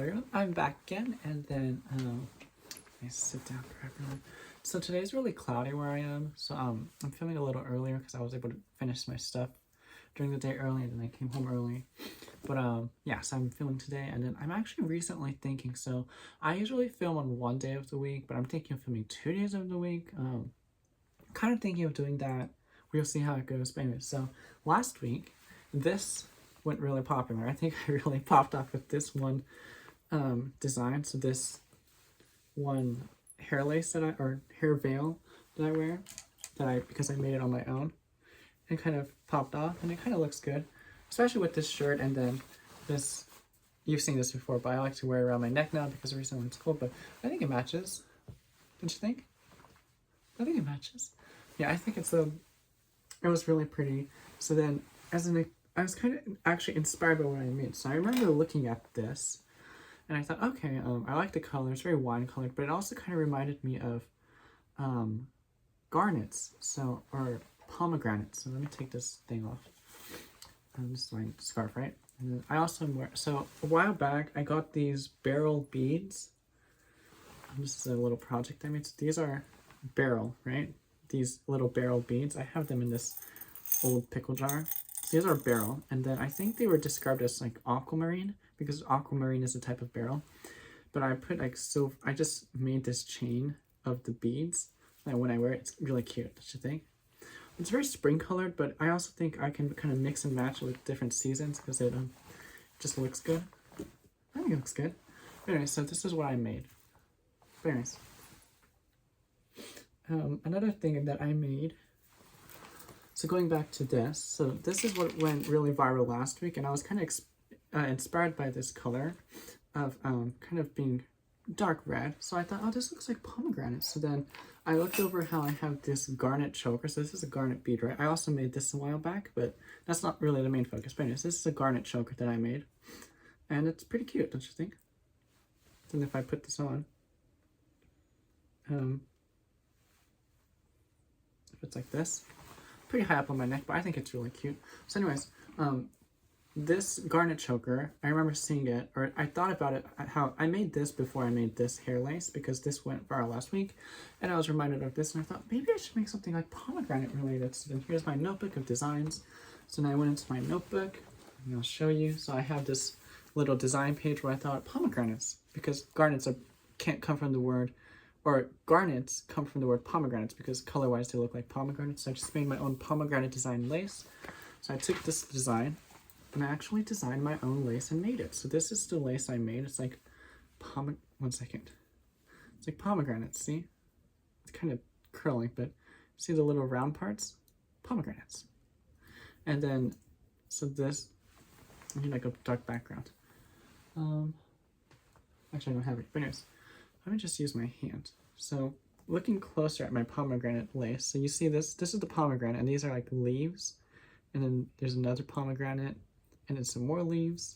everyone, I'm back again, and then I sit down properly. So today's really cloudy where I am, so I'm filming a little earlier because I was able to finish my stuff during the day early, and then I came home early. But yeah, so I'm filming today, and then I'm actually recently thinking, so I usually film on one day of the week, but I'm thinking of filming 2 days of the week. Kind of thinking of doing that. We'll see how it goes. But anyway, so last week, this went really popular. I think I really popped off with this one design. So this one hair lace that or hair veil that I wear, because I made it on my own, and kind of popped off, and it kind of looks good, especially with this shirt. And then this, you've seen this before, but I like to wear it around my neck now because recently it's cold. But I think it matches. Don't you think? I think it matches. Yeah, I think it was really pretty. So then, I was kind of actually inspired by what I made. So I remember looking at this, and I thought, okay, I like the color. It's very wine colored, but it also kind of reminded me of garnets, or pomegranates. So let me take this thing off. This is my scarf, right? And then I also so a while back, I got these beryl beads. This is a little project I made. So these are beryl, right? These little beryl beads. I have them in this old pickle jar. So these are beryl, and then I think they were described as like aquamarine, because aquamarine is a type of beryl. But I put like silver. I just made this chain of the beads, and when I wear it, it's really cute, don't you think? It's very spring colored, but I also think I can kind of mix and match it with different seasons because it just looks good. I think it looks good. But anyway, so this is what I made. Very nice. Another thing that I made, so going back to this, so this is what went really viral last week, and I was kind of inspired by this color of kind of being dark red. So I thought, oh, this looks like pomegranate. So then I looked over how I have this garnet choker. So this is a garnet bead, right? I also made this a while back, but that's not really the main focus. But anyways, this is a garnet choker that I made, and it's pretty cute, don't you think? And if I put this on, it's like this, pretty high up on my neck, but I think it's really cute. So anyways, this garnet choker, I remember seeing it, or I thought about it, how I made this before I made this hair lace, because this went viral last week, and I was reminded of this, and I thought maybe I should make something like pomegranate related. So then here's my notebook of designs. So then I went into my notebook, and I'll show you. So I have this little design page where I thought pomegranates, because garnets can't come from the word, or garnets come from the word pomegranates, because color-wise they look like pomegranates. So I just made my own pomegranate design lace. So I took this design, and I actually designed my own lace and made it. So this is the lace I made. It's like one second. It's like pomegranates, see? It's kind of curling, but see the little round parts? Pomegranates. And then, so this, I need like a dark background. Actually I don't have it, but anyways. Let me just use my hand. So looking closer at my pomegranate lace, so you see this is the pomegranate, and these are like leaves, and then there's another pomegranate, and then some more leaves,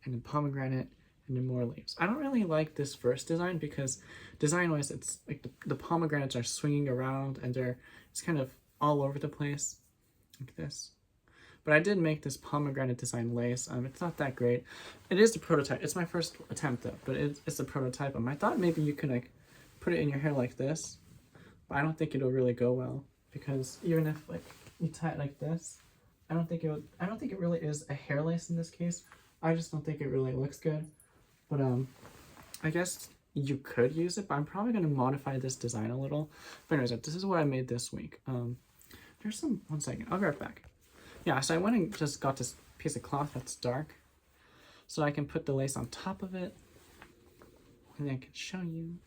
and then pomegranate, and then more leaves. I don't really like this first design because design-wise it's like the pomegranates are swinging around, and it's kind of all over the place, like this. But I did make this pomegranate design lace. It's not that great. It is the prototype. It's my first attempt though, but it's a prototype. I thought maybe you could like put it in your hair like this, but I don't think it'll really go well, because even if like you tie it like this, I don't think it really is a hair lace in this case. I just don't think it really looks good. But I guess you could use it, but I'm probably gonna modify this design a little. But anyways, this is what I made this week. There's one second. I'll be right back. Yeah, so I went and just got this piece of cloth that's dark, so I can put the lace on top of it, and then I can show you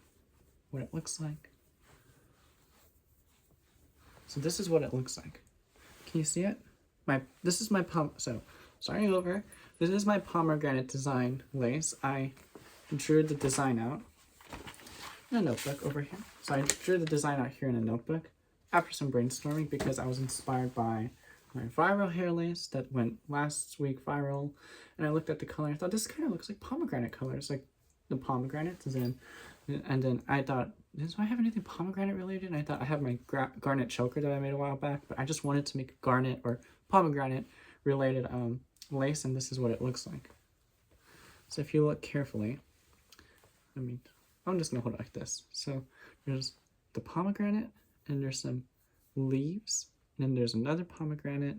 what it looks like. So this is what it looks like. Can you see it? This is my starting over. This is my pomegranate design lace. I drew the design out in a notebook over here. So I drew the design out here in a notebook after some brainstorming, because I was inspired by my viral hair lace that went last week viral, and I looked at the color and I thought this kind of looks like pomegranate colors, like the pomegranates. And then I thought, do I have anything pomegranate related? And I thought I have my garnet choker that I made a while back, but I just wanted to make a garnet or pomegranate related lace, and this is what it looks like. So if you look carefully, I'm just gonna hold it like this. So there's the pomegranate, and there's some leaves, and then there's another pomegranate,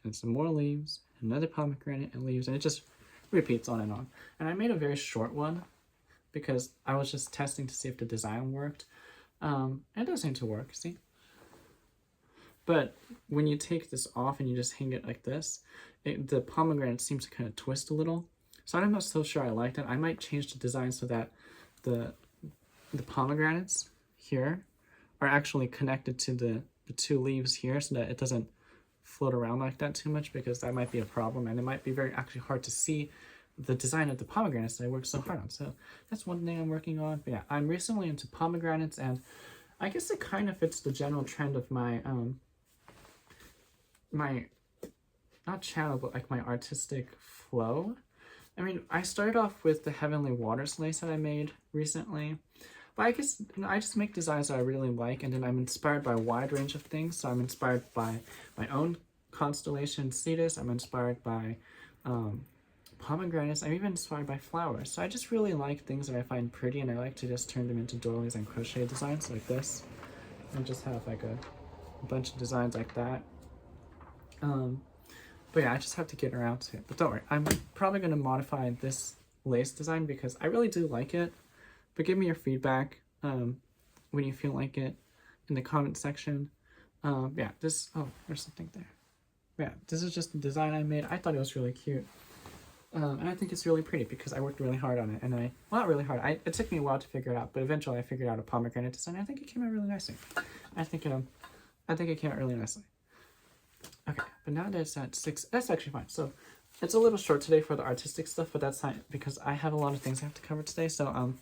and some more leaves, another pomegranate and leaves, and it just repeats on and on. And I made a very short one because I was just testing to see if the design worked. And it does seem to work, see? But when you take this off and you just hang it like this, the pomegranate seems to kind of twist a little. So I'm not so sure I like that. I might change the design so that the pomegranates here are actually connected to the two leaves here, so that it doesn't float around like that too much, because that might be a problem, and it might be very actually hard to see the design of the pomegranates that I worked so hard on. So that's one thing I'm working on. But yeah, I'm recently into pomegranates, and I guess it kind of fits the general trend of my my not channel, but like my artistic flow. I mean, I started off with the Heavenly Waters lace that I made recently, but I guess I just make designs that I really like, and then I'm inspired by a wide range of things. So I'm inspired by my own constellation Cetus. I'm inspired by pomegranates. I'm even inspired by flowers. So I just really like things that I find pretty, and I like to just turn them into doilies and crochet designs like this, and just have like a bunch of designs like that. But yeah, I just have to get around to it. But don't worry, I'm probably going to modify this lace design because I really do like it. But give me your feedback when you feel like it in the comment section. Yeah, this, oh, there's something there. Yeah, this is just the design I made. I thought it was really cute. And I think it's really pretty because I worked really hard on it. And well, not really hard. It took me a while to figure it out, but eventually I figured out a pomegranate design. I think it came out really nicely. I think it came out really nicely. Okay, but now that it's at 6, that's actually fine. So it's a little short today for the artistic stuff, but that's fine because I have a lot of things I have to cover today. So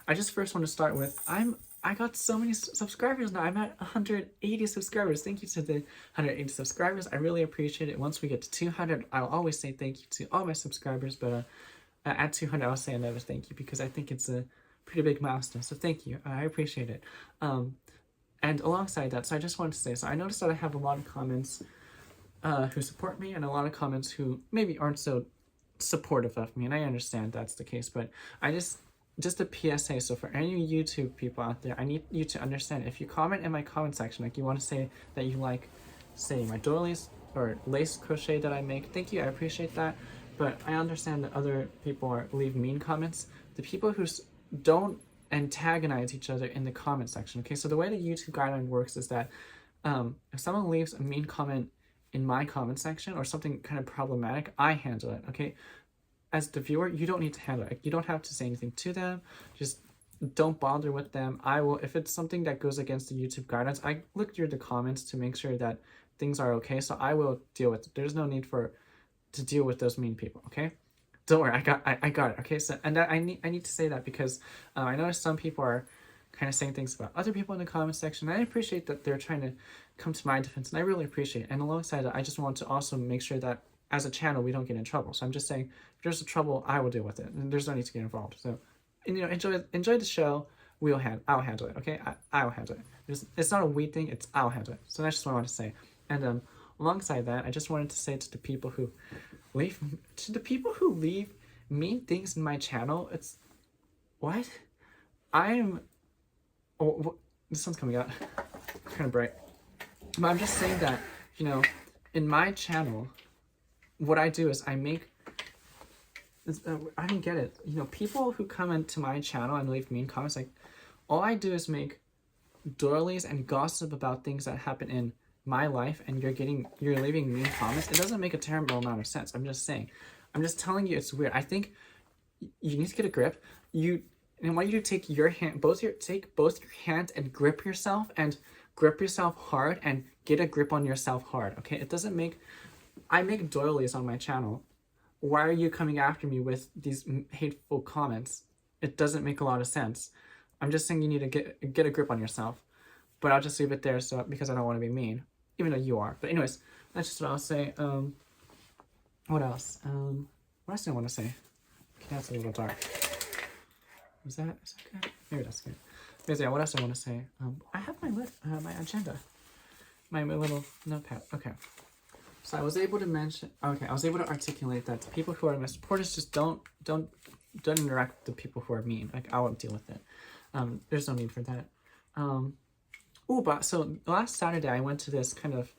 I just first want to start with, I got so many subscribers now. I'm at 180 subscribers. Thank you to the 180 subscribers. I really appreciate it. Once we get to 200, I'll always say thank you to all my subscribers, but at 200, I'll say another thank you because I think it's a pretty big milestone. So thank you. I appreciate it. And alongside that, so I just wanted to say, so I noticed that I have a lot of comments who support me, and a lot of comments who maybe aren't so supportive of me, and I understand that's the case, but I just a PSA, so for any YouTube people out there, I need you to understand, if you comment in my comment section, like you want to say that you like, say, my doilies or lace crochet that I make, thank you, I appreciate that, but I understand that other people leave mean comments. The people who don't antagonize each other in the comment section, okay? So the way the YouTube guideline works is that if someone leaves a mean comment in my comment section or something kind of problematic, I handle it, okay? As the viewer, you don't need to handle it. You don't have to say anything to them. Just don't bother with them. I will, if it's something that goes against the YouTube guidelines, I look through the comments to make sure that things are okay, so I will deal with it. There's no need to deal with those mean people, okay? Don't worry, I got it, okay? So, and that, I need to say that because I noticed some people are kind of saying things about other people in the comment section. I appreciate that they're trying to come to my defense, and I really appreciate it. And alongside that, I just want to also make sure that as a channel, we don't get in trouble. So I'm just saying, if there's a trouble, I will deal with it, and there's no need to get involved. So, and, enjoy the show. I'll handle it, okay? I'll handle it. It's not a we thing, it's I'll handle it. So that's just what I want to say. And alongside that, I just wanted to say to the people who leave mean things in my channel, it's, what? This one's coming out kind of bright. But I'm just saying that, in my channel, what I do is I don't get it. People who come into my channel and leave mean comments, like, all I do is make doilies and gossip about things that happen in my life, and you're leaving mean comments. It doesn't make a terrible amount of sense. I'm just saying. I'm just telling you it's weird. I think you need to get a grip. And I want you to take both your hand and grip yourself hard and get a grip on yourself hard, okay? It doesn't make, I make doilies on my channel. Why are you coming after me with these hateful comments? It doesn't make a lot of sense. I'm just saying you need to get a grip on yourself. But I'll just leave it there because I don't want to be mean, even though you are. But anyways, that's just what I'll say. What else? What else do I want to say? Okay, that's a little dark. Is that good? Maybe that's good. Because yeah, what else I want to say? I have my agenda, my little notepad. Okay, so I was able to articulate that to people who are my supporters, just don't don't interact with the people who are mean. Like, I won't deal with it. There's no need for that. But so last Saturday I went to this kind of,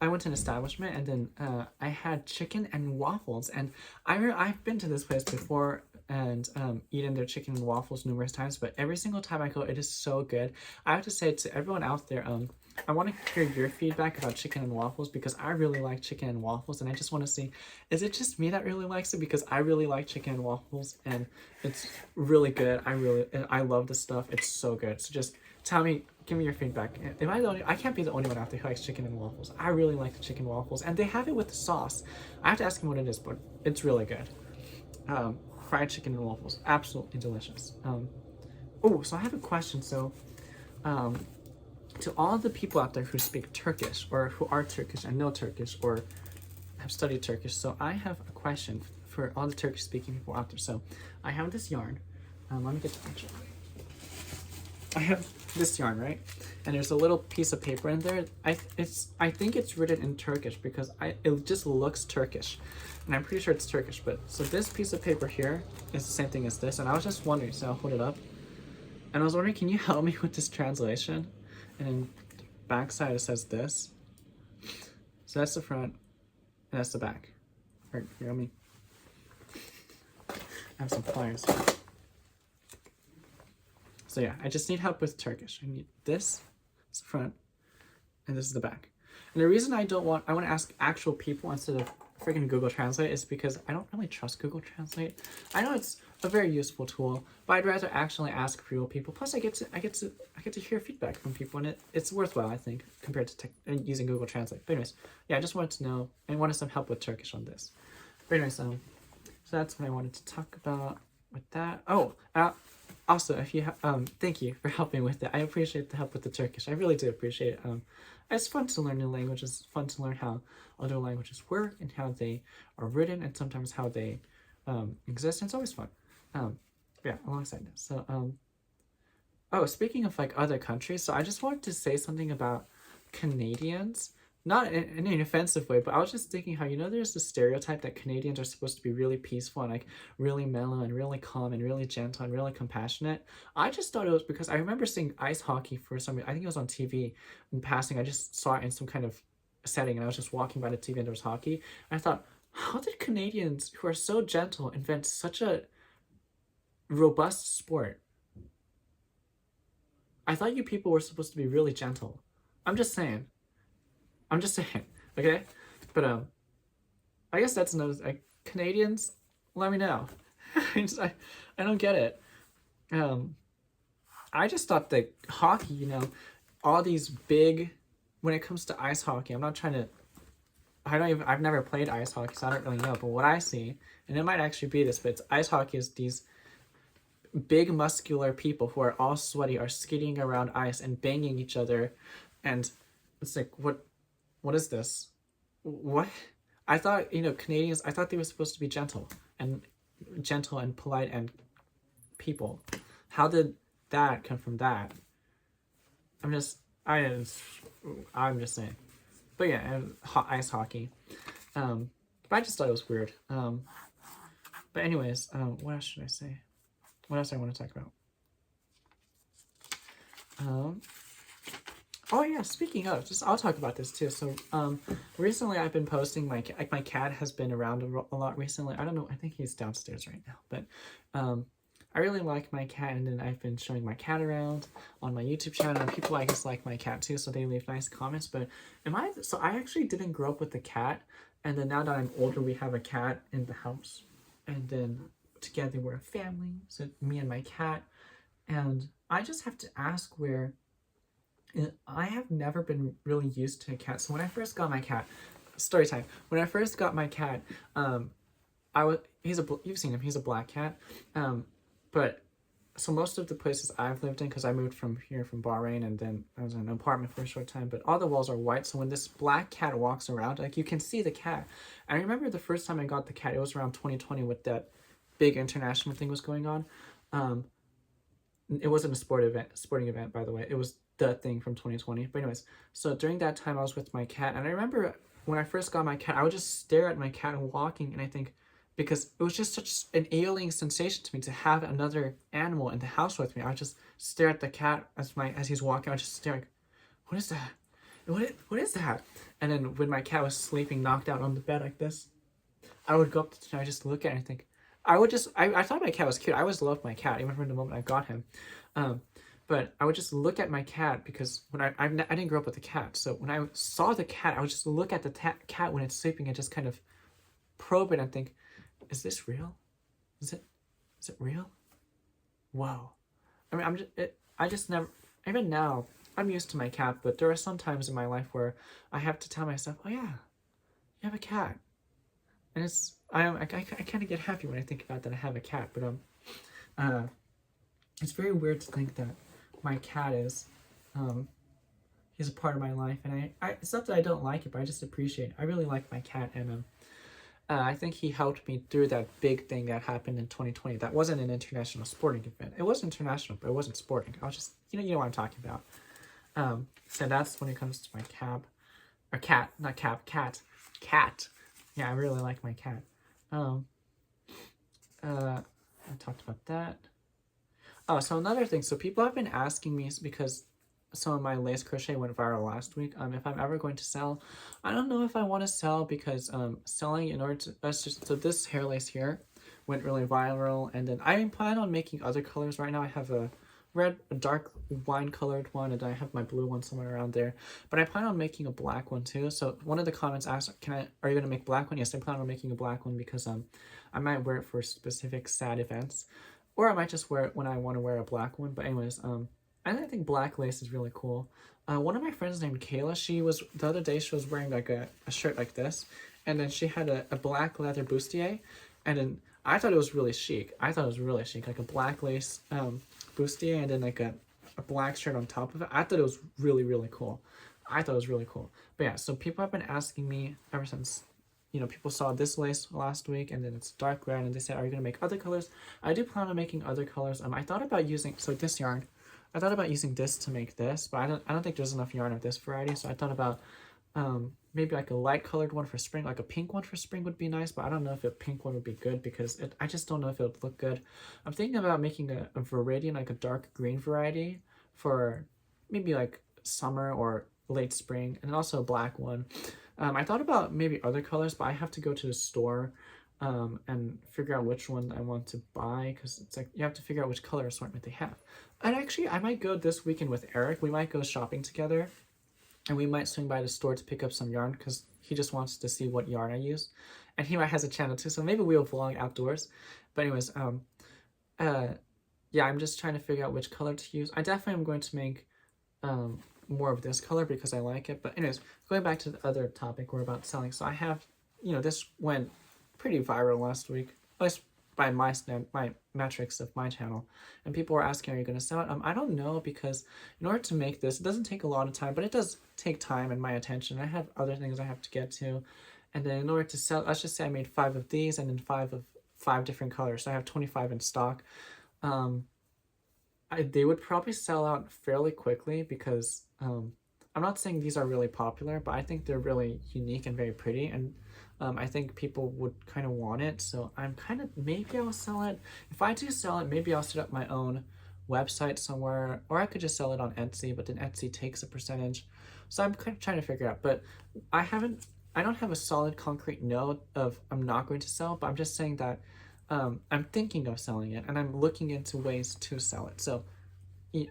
I went to an establishment, and then I had chicken and waffles, and I've been to this place before and eaten their chicken and waffles numerous times, but every single time I go, it is so good. I have to say to everyone out there, I want to hear your feedback about chicken and waffles, because I really like chicken and waffles, and I just want to see, is it just me that really likes it? Because I really like chicken and waffles, and it's really good. I love the stuff. It's so good. So just tell me, give me your feedback. Am I the only? I can't be the only one out there who likes chicken and waffles. I really like the chicken waffles, and they have it with the sauce. I have to ask him what it is, but it's really good. Fried chicken and waffles, absolutely delicious. So I have a question. So, to all the people out there who speak Turkish, or who are Turkish and know Turkish, or have studied Turkish, so I have a question for all the Turkish speaking people out there. So I have this yarn. Let me get the picture. I have this yarn, right? And there's a little piece of paper in there. I think it's written in Turkish, because it just looks Turkish, and I'm pretty sure it's Turkish. But so this piece of paper here is the same thing as this, and I was just wondering. So I'll hold it up, and I was wondering, can you help me with this translation? And then the back side it says this. So that's the front, and that's the back. All right, here, let me. I have some pliers. So yeah, I just need help with Turkish. I need this, is the front, and this is the back. And the reason I want to ask actual people instead of freaking Google Translate is because I don't really trust Google Translate. I know it's a very useful tool, but I'd rather actually ask real people. Plus, I get to hear feedback from people, and it's worthwhile, I think, compared to using Google Translate. But anyways, yeah, I just wanted to know and wanted some help with Turkish on this. But anyways, so that's what I wanted to talk about with that. Also, if you thank you for helping with it. I appreciate the help with the Turkish. I really do appreciate it. It's fun to learn new languages. It's fun to learn how other languages work and how they are written, and sometimes how they exist. And it's always fun. Yeah, alongside this. So, speaking of like other countries, so I just wanted to say something about Canadians. Not in an offensive way, but I was just thinking how, there's this stereotype that Canadians are supposed to be really peaceful and like really mellow and really calm and really gentle and really compassionate. I just thought it was because I remember seeing ice hockey for some reason. I think it was on TV in passing. I just saw it in some kind of setting, and I was just walking by the TV and there was hockey. And I thought, how did Canadians who are so gentle invent such a robust sport? I thought you people were supposed to be really gentle. I'm just saying, okay? But I guess that's another. Canadians, let me know. I don't get it. I just thought that hockey, all these big. When it comes to ice hockey, I'm not trying to. I've never played ice hockey, so I don't really know. But what I see, and it might actually be this, but it's ice hockey is these big muscular people who are all sweaty are skating around ice and banging each other, and it's like what is this? What? I thought, Canadians, I thought they were supposed to be gentle and polite and people. How did that come from that? I'm just saying. But yeah, ice hockey. But I just thought it was weird. But anyways, what else should I say? What else I want to talk about? Oh yeah, speaking of, I'll talk about this too. So, recently I've been posting my cat has been around a lot recently. I don't know, I think he's downstairs right now, but I really like my cat, and then I've been showing my cat around on my YouTube channel, and people I guess like my cat too, so they leave nice comments. But so I actually didn't grow up with a cat, and then now that I'm older, we have a cat in the house, and then together we're a family. So me and my cat, and I just have to ask where. I have never been really used to a cat. So when I first got my cat, story time. When I first got my cat, you've seen him. He's a black cat. But so most of the places I've lived in, because I moved from Bahrain, and then I was in an apartment for a short time. But all the walls are white. So when this black cat walks around, like you can see the cat. And I remember the first time I got the cat, it was around 2020 with that big international thing was going on. It wasn't a sporting event, by the way. It was the thing from 2020. But anyways, so during that time I was with my cat, and I remember when I first got my cat, I would just stare at my cat walking, and I think, because it was just such an alien sensation to me to have another animal in the house with me. I would just stare at the cat as he's walking. I would just stare like, what is that? What is that? And then when my cat was sleeping, knocked out on the bed like this, I would go up to I just look at it and think, I thought my cat was cute. I always loved my cat, even from the moment I got him. But I would just look at my cat because when I didn't grow up with a cat. So when I saw the cat, I would just look at the cat when it's sleeping and just kind of probe it and think, is this real? Is it real? Whoa. I mean, I just never, even now, I'm used to my cat, but there are some times in my life where I have to tell myself, oh yeah, you have a cat. And I kind of get happy when I think about that I have a cat, but it's very weird to think that my cat is, he's a part of my life, and it's not that I don't like it, but I just appreciate it. I really like my cat, and I think he helped me through that big thing that happened in 2020. That wasn't an international sporting event. It was international, but it wasn't sporting. I was just, you know what I'm talking about. So that's when it comes to my cat. Yeah, I really like my cat. I talked about that. Oh, so another thing. So people have been asking me, because some of my lace crochet went viral last week, if I'm ever going to sell. I don't know if I want to sell, because selling in order to, so this hair lace here went really viral, and then I plan on making other colors. Right now I have a dark wine colored one, and I have my blue one somewhere around there, but I plan on making a black one too. So one of the comments asked, are you going to make black one? Yes, I plan on making a black one, because I might wear it for specific sad events, or I might just wear it when I want to wear a black one. But anyways, I think black lace is really cool. One of my friends named Kayla, the other day she was wearing like a shirt like this, and then she had a black leather bustier, and then I thought it was really chic. Like a black lace bustier, and then like a black shirt on top of it. I thought it was really, really cool. But yeah, so people have been asking me ever since, people saw this lace last week, and then it's dark red, and they said, are you going to make other colors? I do plan on making other colors. I thought about using, this yarn, I thought about using this to make this, but I don't think there's enough yarn of this variety, so I thought about maybe like a light colored one for spring, like a pink one for spring would be nice, but I don't know if a pink one would be good, because I just don't know if it would look good. I'm thinking about making a variety, like a dark green variety for maybe like summer or late spring, and then also a black one. I thought about maybe other colors, but I have to go to the store and figure out which one I want to buy, because it's like you have to figure out which color assortment they have. And actually, I might go this weekend with Eric. We might go shopping together, and we might swing by the store to pick up some yarn, because he just wants to see what yarn I use, and he might has a channel too, so maybe we'll vlog outdoors. But anyways, yeah, I'm just trying to figure out which color to use. I definitely am going to make more of this color because I like it. But anyways, going back to the other topic we're about selling. So I have, this went pretty viral last week, at least by my metrics of my channel, and people were asking, are you going to sell it? I don't know, because in order to make this, it doesn't take a lot of time, but it does take time and my attention. I have other things I have to get to, and then in order to sell, let's just say I made 5 of these, and then 5 different colors, so I have 25 in stock. They would probably sell out fairly quickly, because I'm not saying these are really popular, but I think they're really unique and very pretty, and I think people would kind of want it. So maybe I'll sell it. If I do sell it, maybe I'll set up my own website somewhere, or I could just sell it on Etsy, but then Etsy takes a percentage. So I'm kind of trying to figure out, but I don't have a solid concrete no of I'm not going to sell, but I'm just saying that I'm thinking of selling it, and I'm looking into ways to sell it. So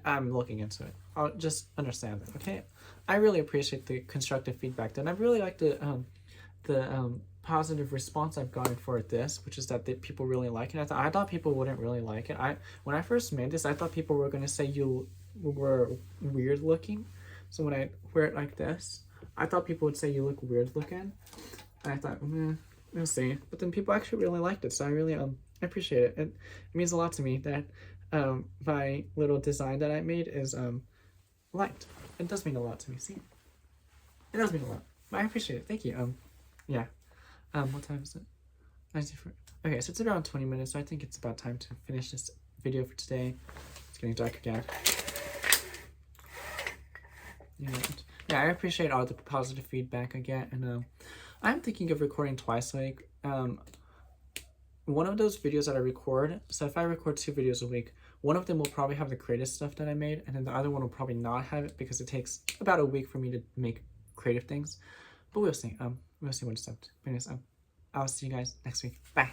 I'm looking into it. I'll just understand that, okay? I really appreciate the constructive feedback, and I really like the positive response I've gotten for this, which is that people really like it. I thought people wouldn't really like it. When I first made this, I thought people were going to say you were weird looking. So when I wear it like this, I thought people would say you look weird looking. And I thought, we'll see. But then people actually really liked it, so I really I appreciate it. It means a lot to me that my little design that I made is liked. It does mean a lot to me. See, it does mean a lot. But I appreciate it. Thank you. Yeah. What time is it? 94. Okay, so it's around 20 minutes, so I think it's about time to finish this video for today. It's getting dark again. Yeah, I appreciate all the positive feedback I get, and I'm thinking of recording twice a week. one of those videos that I record, so if I record 2 videos a week, one of them will probably have the creative stuff that I made, and then the other one will probably not have it because it takes about a week for me to make creative things. But we'll see. We'll see when it's up. Anyways, I'll see you guys next week. Bye.